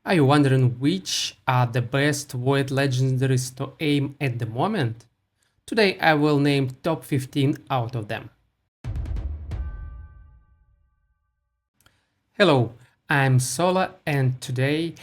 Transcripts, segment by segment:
Are you wondering which are the best Void Legendaries to aim at the moment? Today I will name top 15 out of them. Hello, I'm Sola and today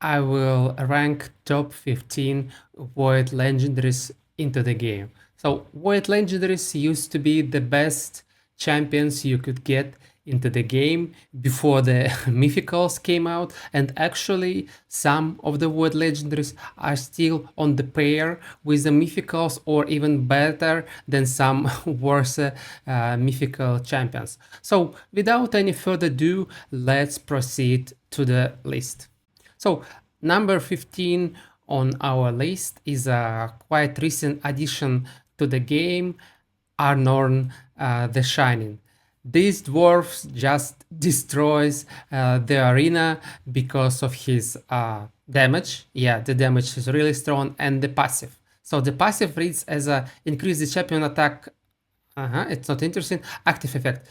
I will rank top 15 Void Legendaries into the game. So Void Legendaries used to be the best champions you could get into the game before the mythicals came out, and actually some of the Void Legendaries are still on the pair with the mythicals or even better than some worse mythical champions. So without any further ado, let's proceed to the list. So number 15 on our list is a quite recent addition to the game, Arnorn the Shining. This dwarf just destroys the arena because of his damage. Yeah, the damage is really strong, and the passive. So the passive reads as a increase the champion attack. It's not interesting. Active effect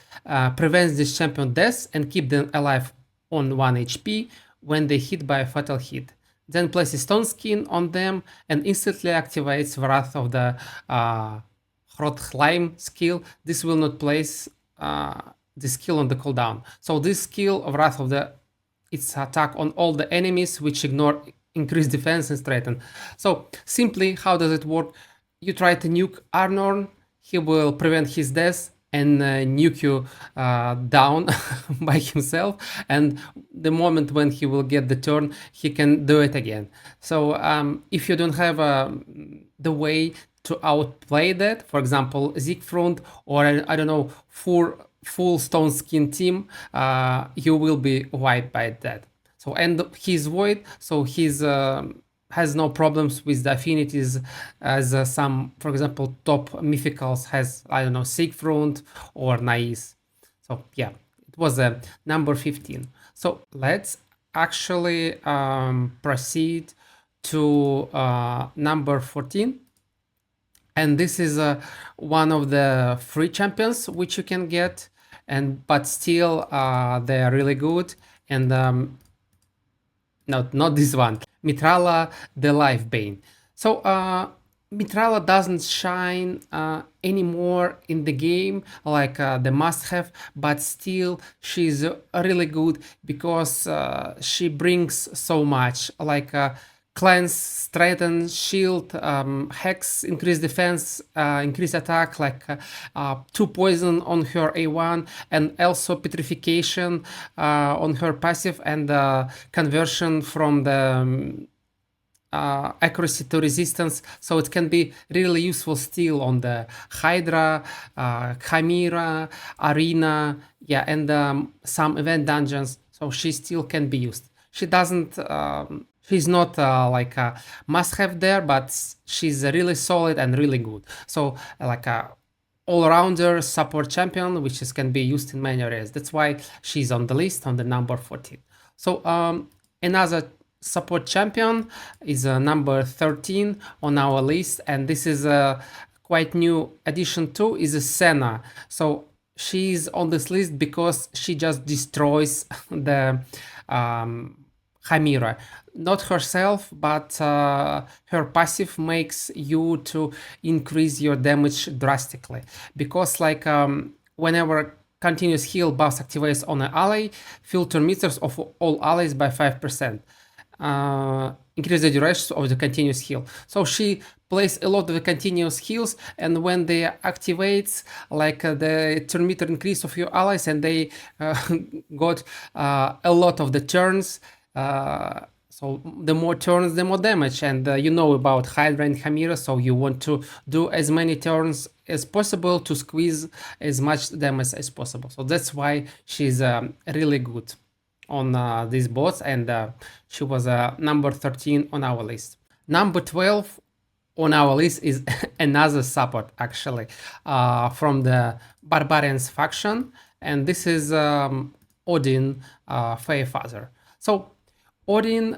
prevents this champion death and keep them alive on 1 HP when they hit by a fatal hit. Then places stone skin on them and instantly activates Wrath of the Hrothheim skill. This will not place the skill on the cooldown. So this skill of Wrath of the its attack on all the enemies which ignore increased defense and strengthen. So simply, how does it work? You try to nuke Arnorn, he will prevent his death and nuke you down by himself, and the moment when he will get the turn, he can do it again. So if you don't have the way to outplay that, for example Siegfried or I don't know, full stone skin team, you will be wiped by that. So, and he's void, so he's has no problems with the affinities as some, for example, top mythicals has, I don't know, Siegfried or Nais. So yeah, it was a number 15. So let's actually proceed to number 14. And this is one of the free champions which you can get, and but still they are really good. And not this one, Mitrala the Life Bane. So Mitrala doesn't shine anymore in the game like the must-have, but still she's really good because she brings so much, like cleanse, strengthen, shield, hex, increase defense, increase attack, like 2 poison on her A1, and also petrification on her passive, and conversion from the accuracy to resistance, so it can be really useful still on the Hydra, Chimera, Arena, yeah, and some event dungeons, so she still can be used. She doesn't she's not like a must-have there, but she's really solid and really good. So like a all-rounder support champion, which can be used in many areas. That's why she's on the list on the number 14. So another support champion is number 13 on our list, and this is a quite new addition too, is a Senna. So she's on this list because she just destroys the Chimera. Not herself, but her passive makes you to increase your damage drastically. Because like whenever continuous heal buff activates on an ally, filter meters of all allies by 5%. Increase the duration of the continuous heal. So she plays a lot of the continuous heals, and when they activates, like the turn meter increase of your allies, and they got a lot of the turns, so the more turns, the more damage, and you know about Hydra and Chimera, so you want to do as many turns as possible to squeeze as much damage as possible. So that's why she's really good on these bots, and she was number 13 on our list. Number 12 on our list is another support, actually, from the Barbarians faction, and this is Odin Faefather. So Odin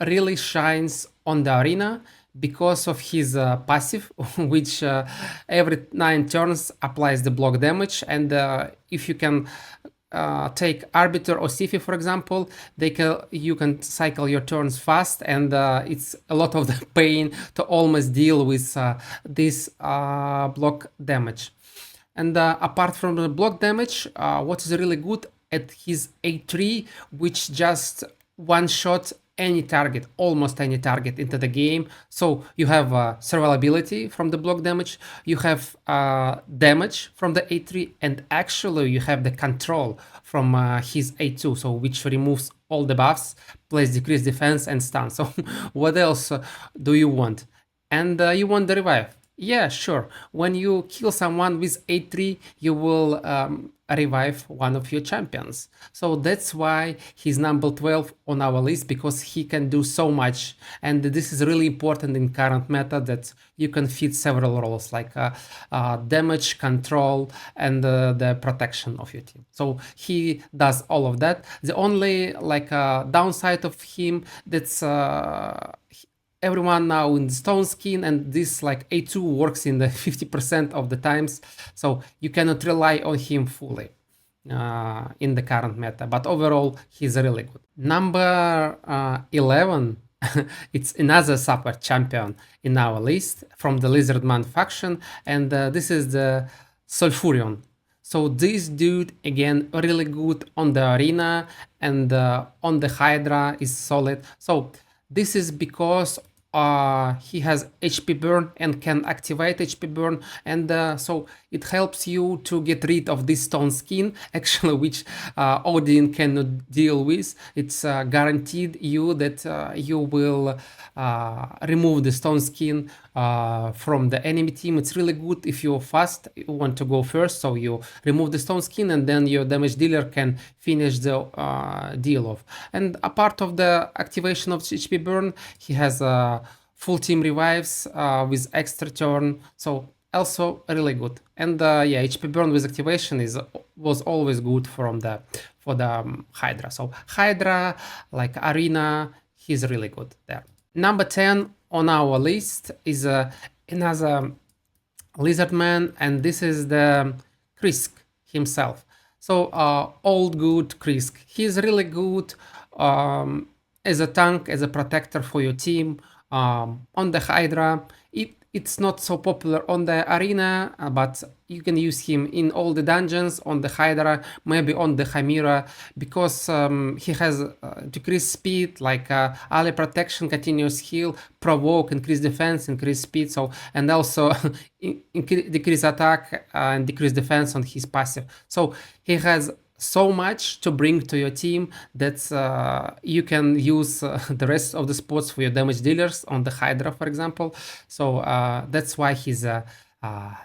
really shines on the arena because of his passive, which every 9 turns applies the block damage, and if you can take Arbiter or Siphi, for example, you can cycle your turns fast, and it's a lot of the pain to almost deal with this block damage. And apart from the block damage, what is really good at his A3, which just one shot any target, almost any target into the game. So you have survivability from the block damage, you have damage from the A3, and actually you have the control from his A2, so which removes all the buffs, plays decreased defense and stun. So what else do you want? And you want the revive. Yeah, sure. When you kill someone with A3, you will revive one of your champions. So that's why he's number 12 on our list, because he can do so much. And this is really important in current meta, that you can fit several roles like damage, control, and the protection of your team. So he does all of that. The only like downside of him, that's everyone now in stone skin, and this like A2 works in the 50% of the times, so you cannot rely on him fully in the current meta, but overall he's really good. Number 11, it's another support champion in our list from the Lizardman faction, and this is the Sulfurion. So this dude, again, really good on the arena, and on the Hydra is solid. So this is because he has HP burn and can activate HP burn, and so it helps you to get rid of this stone skin, actually, which Odin cannot deal with. It's guaranteed you that you will remove the stone skin from the enemy team. It's really good if you're fast, you want to go first, so you remove the stone skin and then your damage dealer can finish the deal off. And a part of the activation of HP burn, he has full team revives with extra turn, so also really good. And yeah, HP burn with activation was always good for the Hydra. So Hydra, like arena, he's really good there. Number 10 on our list is another Lizardman, and this is the Krisk himself. So old good Krisk. He's really good as a tank, as a protector for your team. On the Hydra, it's not so popular on the arena, but you can use him in all the dungeons on the Hydra, maybe on the Chimera, because he has decreased speed, like ally protection, continuous heal, provoke, increase defense, increase speed, so, and also decrease attack and decrease defense on his passive. So he has so much to bring to your team that you can use the rest of the spots for your damage dealers on the Hydra, for example. So that's why he's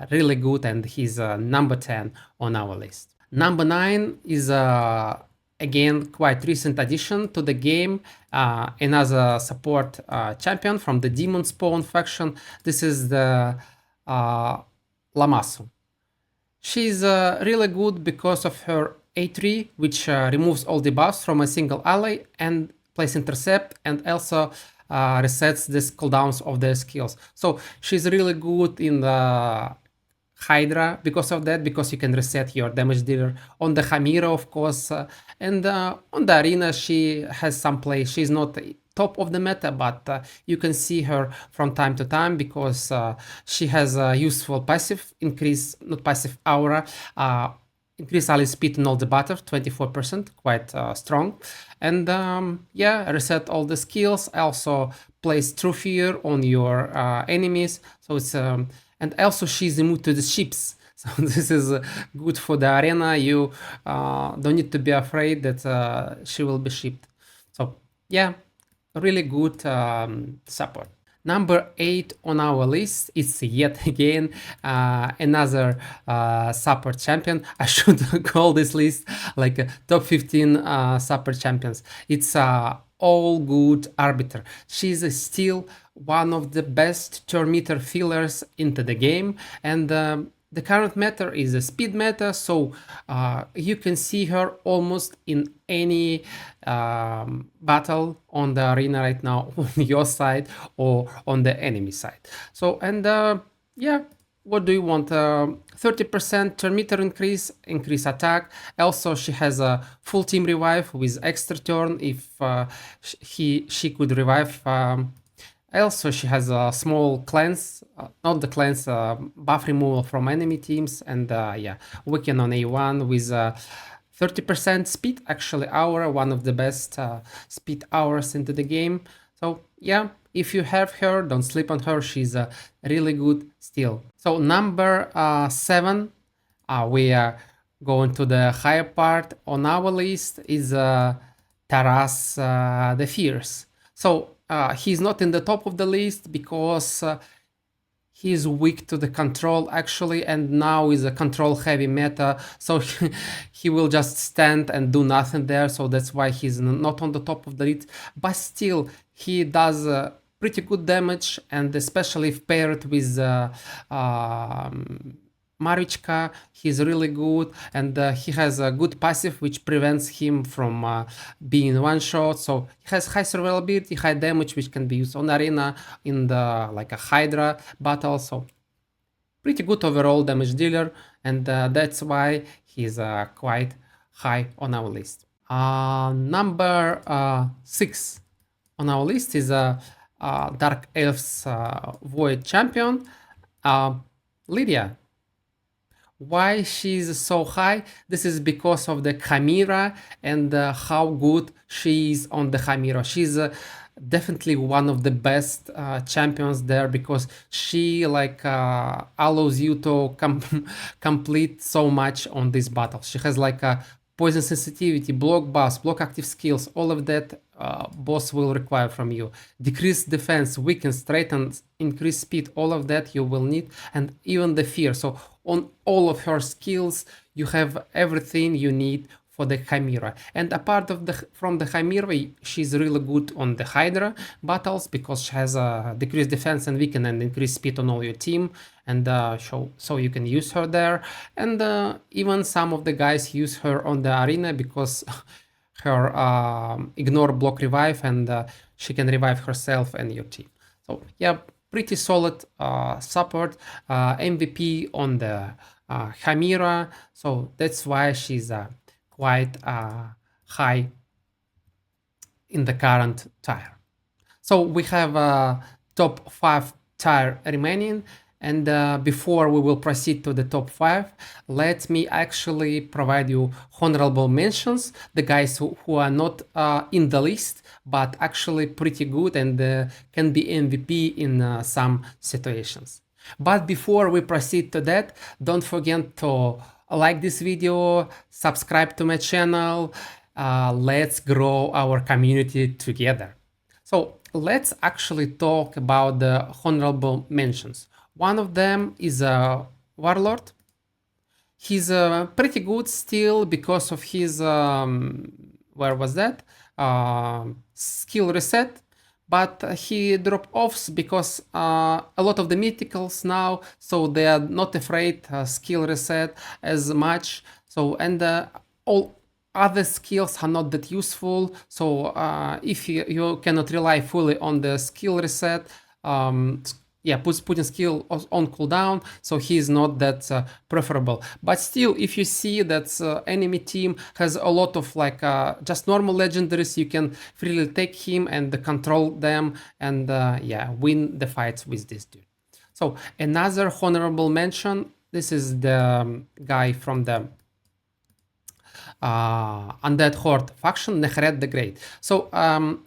really good, and he's number 10 on our list. Number 9 is again quite recent addition to the game, another support champion from the Demon Spawn faction. This is the Lamasu. She's really good because of her A3, which removes all debuffs from a single ally and plays intercept, and also resets the cooldowns of their skills. So she's really good in the Hydra because of that, because you can reset your damage dealer. On the Chimera, of course, and on the arena she has some play. She's not top of the meta, but you can see her from time to time because she has a useful passive increase, not passive, aura, increase ally speed in all the butter, 24%, quite strong. And yeah, reset all the skills, also place True Fear on your enemies. So it's and also she's immune to the ships. So this is good for the arena. You don't need to be afraid that she will be shipped. So yeah, really good support. Number 8 on our list is yet again another support champion. I should call this list like a top 15 support champions. It's all good Arbiter. She's still one of the best turn meter fillers into the game, and the current meta is a speed meta, so you can see her almost in any battle on the arena right now, on your side or on the enemy side. So, and yeah, what do you want? 30% turn meter increase attack. Also, she has a full team revive with extra turn if she could revive. Also, she has a small cleanse, not the cleanse, buff removal from enemy teams, and yeah, weaken on A1 with 30% speed. Actually, hour, one of the best speed hours into the game. So yeah, if you have her, don't sleep on her. She's really good still. So number 7, we are going to the higher part on our list is Taras the Fierce. So he's not in the top of the list because he's weak to the control actually, and now is a control heavy meta, so he will just stand and do nothing there, so that's why he's not on the top of the list. But still, he does pretty good damage, and especially if paired with Marichka, he's really good, and he has a good passive which prevents him from being one shot. So he has high survivability, high damage, which can be used on arena in the like a Hydra battle. So pretty good overall damage dealer, and that's why he's quite high on our list. Number 6 on our list is Dark Elves Void champion, Lydia. Why she's so high? This is because of the Chimera and how good she is on the Chimera. She's definitely one of the best champions there, because she like allows you to complete so much on this battle. She has like a poison sensitivity, block buffs, block active skills, all of that boss will require from you. Decrease defense, weaken, straighten, increase speed, all of that you will need, and even the fear. So on all of her skills, you have everything you need for the Chimera. And apart from the Chimera, she's really good on the Hydra battles because she has a decreased defense and weaken and increased speed on all your team, and so you can use her there. And even some of the guys use her on the arena because her ignore block revive, and she can revive herself and your team. So yeah, pretty solid support, MVP on the Chimera. So that's why she's quite high in the current tier. So we have top 5 tier remaining, and before we will proceed to the top 5, let me actually provide you honorable mentions, the guys who are not in the list but actually pretty good and can be MVP in some situations. But before we proceed to that, don't forget to like this video, subscribe to my channel. Let's grow our community together. So let's actually talk about the honorable mentions. One of them is a Warlord. He's pretty good still because of his where was that skill reset, but he drop offs because a lot of the mythicals now, so they are not afraid skill reset as much. So and all other skills are not that useful. So if you cannot rely fully on the skill reset, yeah, putting skill on cooldown, so he is not that preferable. But still, if you see that enemy team has a lot of like just normal legendaries, you can freely take him and control them, and yeah, win the fights with this dude. So another honorable mention, this is the guy from the Undead Horde faction, Nehred the Great. So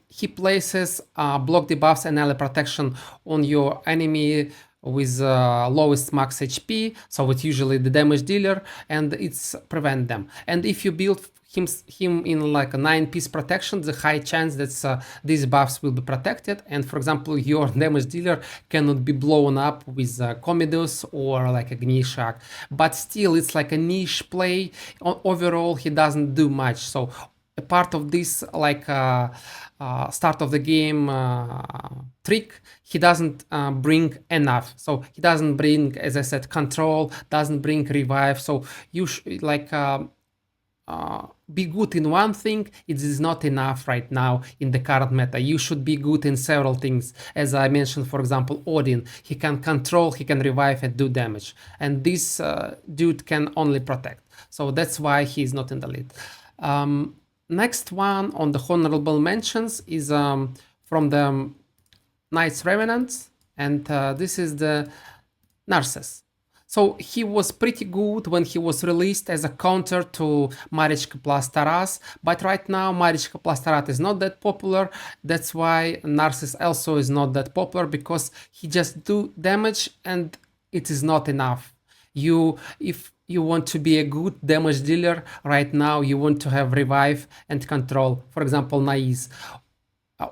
he places block debuffs and ally protection on your enemy with lowest max HP, so it's usually the damage dealer, and it's prevent them. And if you build him in like a 9-piece protection, the high chance that these buffs will be protected, and for example your damage dealer cannot be blown up with Commodus or like a Gnishak, but still it's like a niche play. Overall he doesn't do much, so a part of this like start of the game trick, he doesn't bring enough. So he doesn't bring, as I said, control, doesn't bring revive, so you like be good in one thing, it is not enough right now in the current meta. You should be good in several things. As I mentioned, for example, Odin, he can control, he can revive and do damage. And this dude can only protect. So that's why he's not in the lead. Next one on the honorable mentions is from the Knights Revenants, and this is the Narcissus. So he was pretty good when he was released as a counter to Marichka plus Taras, but right now Marichka plus Taras is not that popular. That's why Narcissus also is not that popular, because he just do damage and it is not enough. If you want to be a good damage dealer right now, you want to have revive and control. For example, Naiz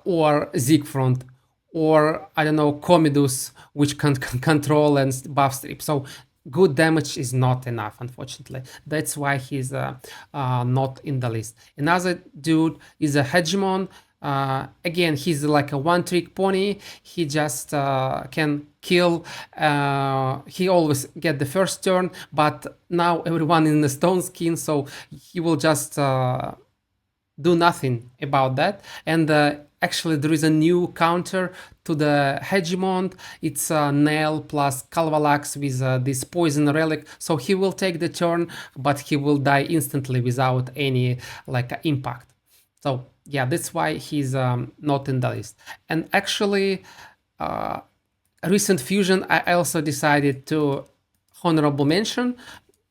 or Siegfried, or I don't know, Commodus, which can control and buff strip. So good damage is not enough, unfortunately. That's why he's not in the list. Another dude is a Hegemon. Again, he's like a one-trick pony. He just can kill. He always get the first turn, but now everyone in the stone skin, so he will just do nothing about that. And actually, there is a new counter to the Hegemon. It's Nail plus Calvalax with this poison relic. So he will take the turn, but he will die instantly without any like impact. So yeah, that's why he's not in the list. And actually, recent fusion, I also decided to honorable mention,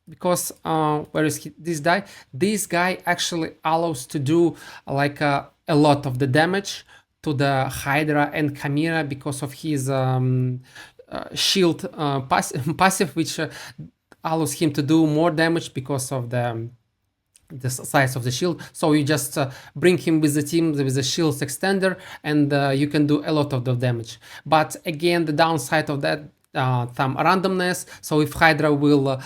because where is this guy? This guy actually allows to do like a lot of the damage to the Hydra and Chimera because of his shield passive, which allows him to do more damage because of the size of the shield. So you just bring him with the team with the shield extender, and you can do a lot of the damage. But again, the downside of that, some randomness. So if Hydra will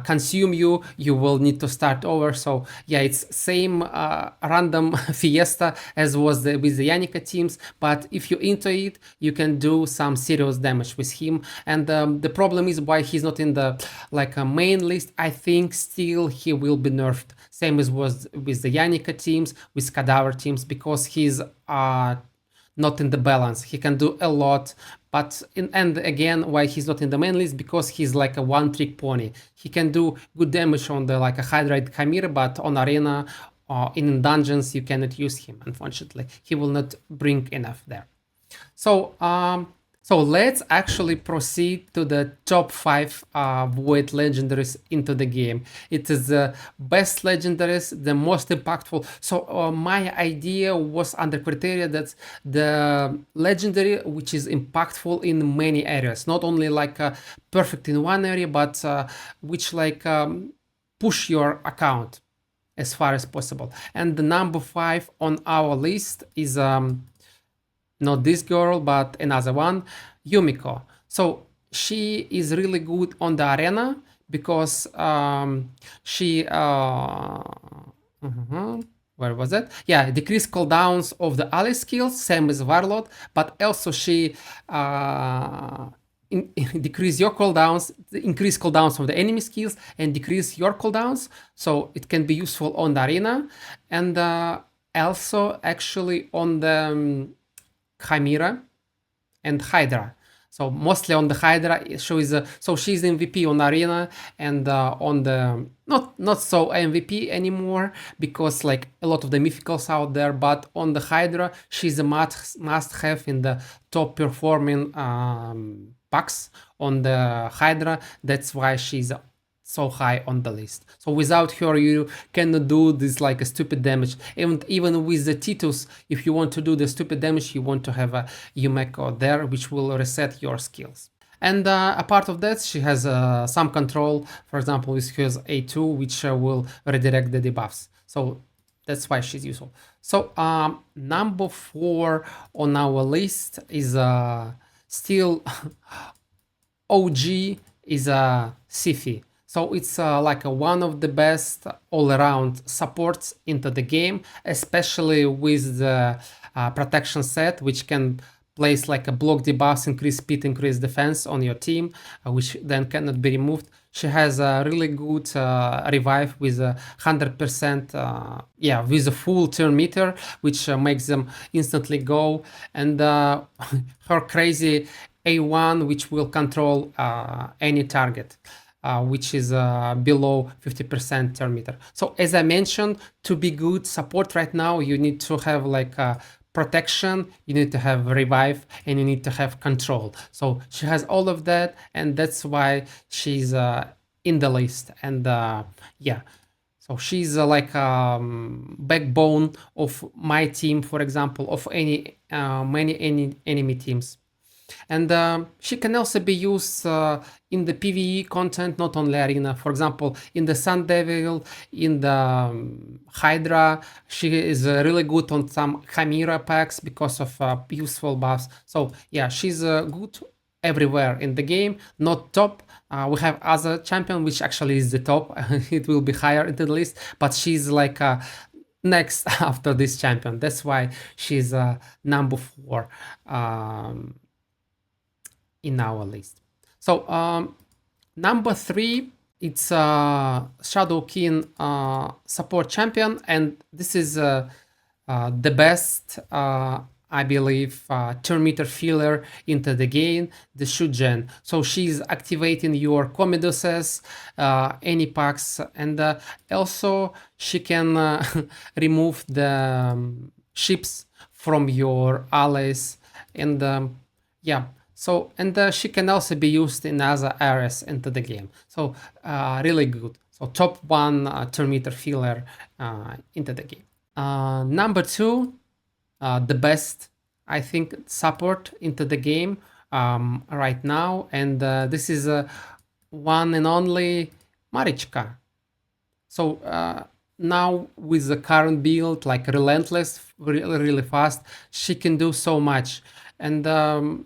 consume you, you will need to start over. So yeah, it's same random fiesta as was with the Yannicka teams, but if you into it, you can do some serious damage with him. And the problem is why he's not in the like a main list. I think still he will be nerfed, same as was with the Yannicka teams, with Cadaver teams, because he's not in the balance. He can do a lot, but and again, why he's not in the main list, because he's like a one-trick pony. He can do good damage on the like a Hydra Chimera, but on arena or in dungeons you cannot use him. Unfortunately, he will not bring enough there. So so let's actually proceed to the top 5 Void Legendaries into the game. It is the best Legendaries, the most impactful. So my idea was under criteria that the Legendary which is impactful in many areas, not only like perfect in one area, but which like push your account as far as possible. And the number 5 on our list is not this girl, but another one, Yumeko. So she is really good on the arena because she where was it? Yeah, decrease cooldowns of the ally skills, same as Warlord, but also she decrease your cooldowns, increase cooldowns of the enemy skills, and decrease your cooldowns. So it can be useful on the arena, and also actually on the Chimera and Hydra. So mostly on the Hydra, so she's MVP on arena, and on the not so MVP anymore, because like a lot of the mythicals out there. But on the Hydra, she's a must have in the top performing packs on the Hydra. That's why she's so high on the list. So without her, you cannot do this like a stupid damage. Even with the Titus, if you want to do the stupid damage, you want to have a Yumeko there, which will reset your skills. And apart of that, she has some control, for example, with her A2, which will redirect the debuffs. So that's why she's useful. So number 4 on our list is still OG, is Siphi. So it's like one of the best all-around supports into the game, especially with the protection set, which can place like a block debuffs, increase speed, increase defense on your team, which then cannot be removed. She has a really good revive with a 100%, yeah, with a full turn meter, which makes them instantly go. And her crazy A1, which will control any target. Which is below 50% turn meter. So as I mentioned, to be good support right now, you need to have like protection, you need to have revive, and you need to have control. So she has all of that, and that's why she's in the list. And yeah, so she's like backbone of my team, for example, of any enemy teams. And she can also be used in the PvE content, not only arena. For example, in the Sun Devil, in the Hydra, she is really good on some Chimera packs because of useful buffs. So yeah, she's good everywhere in the game, not top. We have other champion, which actually is the top. It will be higher into the list, but she's like next after this champion. That's why she's number 4. In our list. So number 3, it's Shadow King support champion, and this is the best, I believe, turn meter filler into the game, the Shujen. So she's activating your Comidoses, any packs, and also she can remove the ships from your allies, and yeah. So, and she can also be used in other areas into the game. So, really good. So, top 1 turn meter filler into the game. Number 2, the best, I think, support into the game right now. And this is one and only Marichka. So, now with the current build, like relentless, really fast, she can do so much. And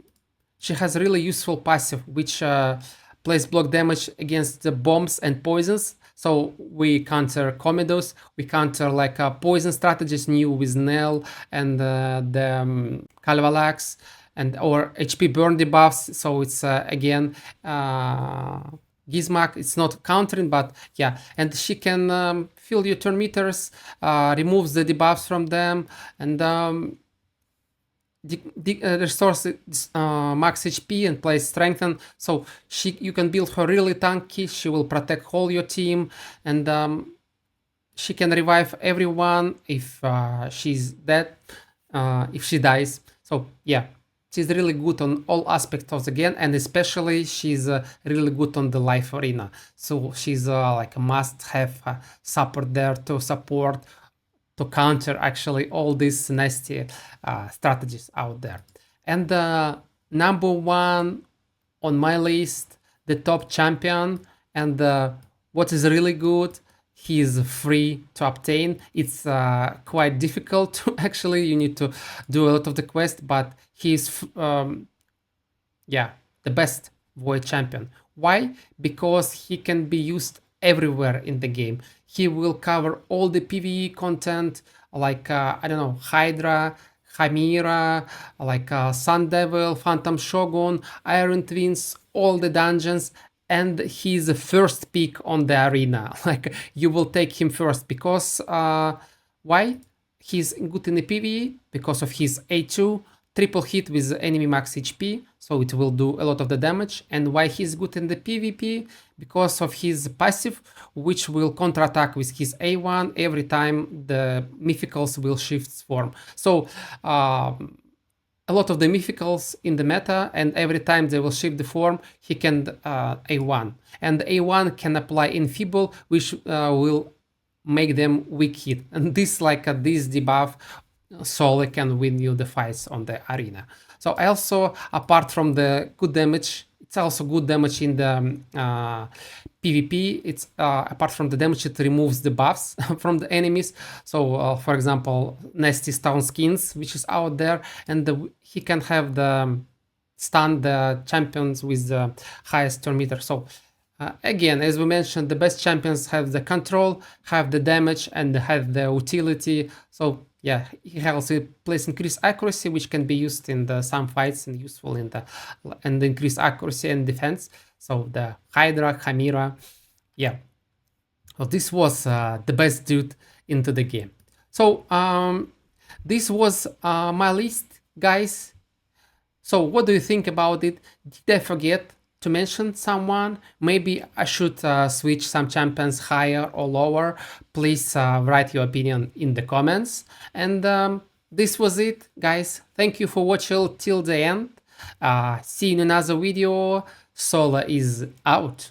she has really useful passive, which plays block damage against the bombs and poisons. So we counter Comedos, we counter like poison strategies new with Nell and the Calvalax, and or HP burn debuffs. So it's again Gizmak. It's not countering, but yeah, and she can fill your turn meters, removes the debuffs from them, and restores max HP and plays strengthen. So you can build her really tanky. She will protect all your team, and she can revive everyone if she's dead, if she dies. So yeah, she's really good on all aspects of the game, and especially she's really good on the life arena. So she's like a must-have support there to support, to counter actually all these nasty strategies out there. And number 1 on my list, the top champion, and what is really good, he is free to obtain. It's quite difficult to actually, you need to do a lot of the quest, but he's yeah, the best Void champion. Why? Because he can be used everywhere in the game. He will cover all the PvE content, like I don't know, Hydra, Chimera, like Sun Devil, Phantom Shogun, Iron Twins, all the dungeons, and he's the first pick on the arena. Like you will take him first because why? He's good in the PvE because of his A2, triple hit with enemy max HP, so it will do a lot of the damage. And why he's good in the PvP? Because of his passive, which will counterattack with his A1 every time the mythicals will shift form. So a lot of the mythicals in the meta, and every time they will shift the form, he can A1. And A1 can apply Enfeeble, which will make them weak hit. And this, like this debuff, solely can win you the fights on the arena. So also, apart from the good damage, it's also good damage in the PvP. It's apart from the damage, it removes the buffs from the enemies. So for example, nasty stone skins, which is out there, and he can have the stun the champions with the highest turn meter. So again, as we mentioned, the best champions have the control, have the damage, and have the utility. So Yeah, he also plays increased accuracy, which can be used in some fights and useful in the and increased accuracy and defense. So the Hydra, Chimera, yeah. So this was the best dude into the game. So this was my list, guys. So what do you think about it? Did I forget to mention someone? Maybe I should switch some champions higher or lower. Please write your opinion in the comments. And this was it, guys. Thank you for watching till the end. See you in another video. Sola is out.